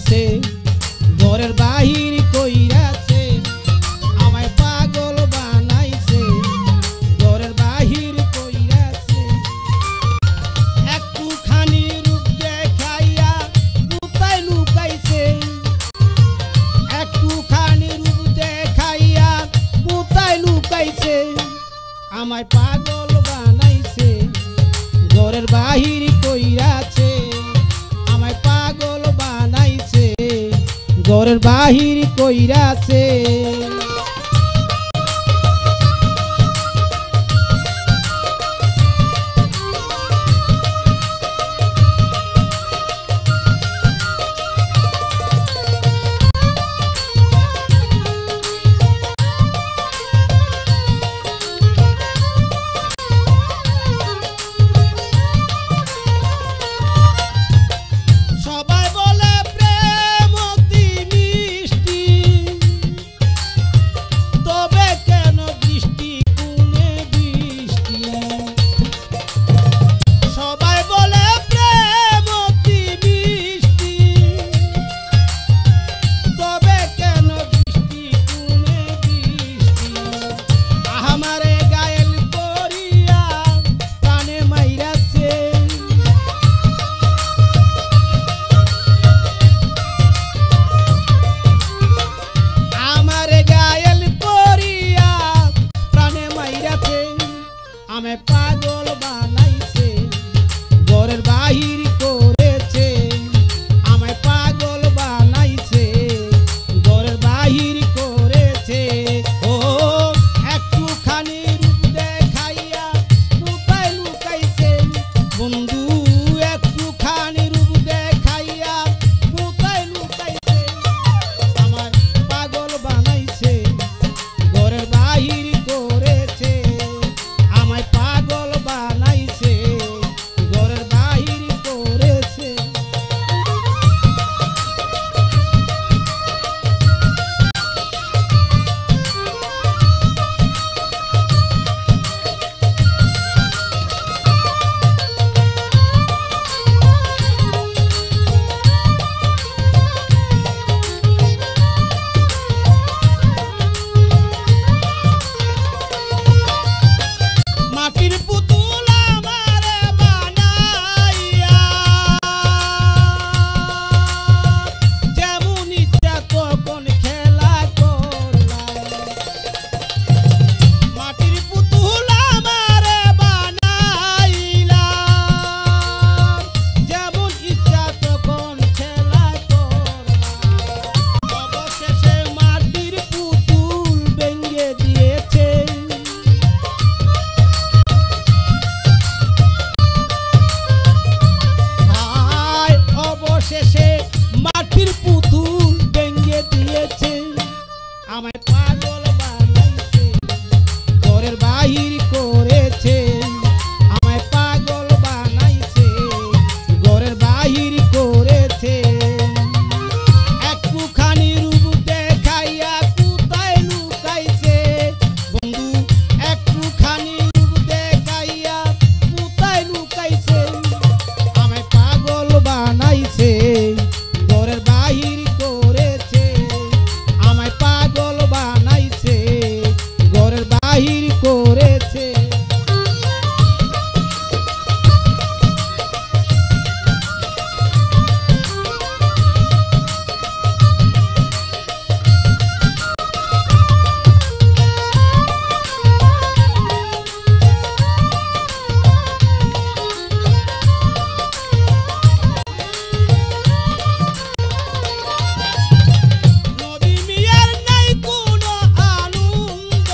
কইরাছে ঘরের বাহির কইরাছে আমায় পাগল বানাইছে ঘরের বাহির কইরাছে একটুখানি রূপ দেখাইয়া কোথায় লুকাইছে একটুখানি রূপ দেখাইয়া কোথায় লুকাইছে আমায় পাগল বানাইছে ঘরের বাহির কইরাছে আমায় পাগল বানাইছে ঘরের বাহির কইরাছে আমায় পাগল বানাইছে ঘরের বাহির করেছে আমায় পাগল বানাইছে ঘরের বাহির করেছে ও একটুখানি রূপ দেখাইয়া কোথায় লুকাইছে বন্ধু একটুখানি রূপ দেখাইয়া কোথায় লুকাইছে আমায় পাগল বানাইছে ঘরের বাহির করেছে আমায় পাগল বানাইছে ঘরের বাহির করেছে মাটির পুতুল আমারে বানাইয়া যেমন ইচ্ছা তখন খেলা করলাম মাটির পুতুল আমারে বানাইলা যেমন ইচ্ছা তখন খেলা করলাম অবশেষে মাটির পুতুল ভেঙে দিয়েছে অবশেষে মাটির পুতুল ভেঙে দিয়েছে আমায় পাগল বানাইছে ঘরের বাহির করেছে আমায় পাগল বানাইছে ঘরের বাহির করেছে একটুখানি রূপ দেখাইয়া কোথায় লুকাইছে বন্ধু একটুখানি রূপ দেখাইয়া কোথায় লুকাইছে আমায় পাগল বানাইছে ঘরের বাহির করেছে আমায় পাগল বানাইছে ঘরের বাহির করেছে নদী মিয়ার নাই কোনো আনন্দ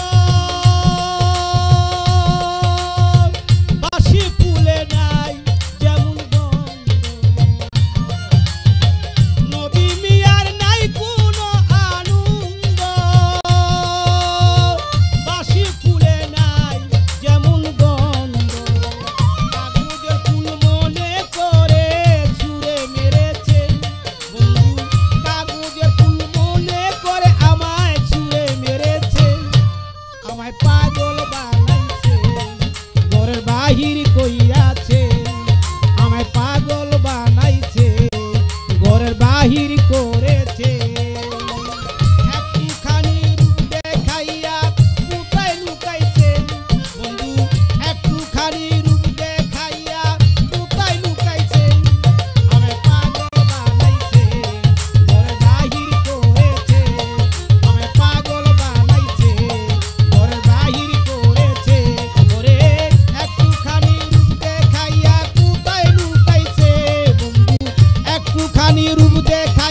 বাসি ফুলে নাই যেমন গন্ধ নদী মিয়ার নাই কোনো আনন্দ বাসি ফুলে নাই যেমন গন্ধ কাগজের ফুল মনে করে ছুঁড়ে মেরেছে বন্ধু কাগজের ফুল মনে করে আমায় ছুঁড়ে মেরেছে আমায় পাগল বানাইছে ঘরের বাহির কইরাছে আমায় পাগল বানাইছে ঘরের বাহির দেখা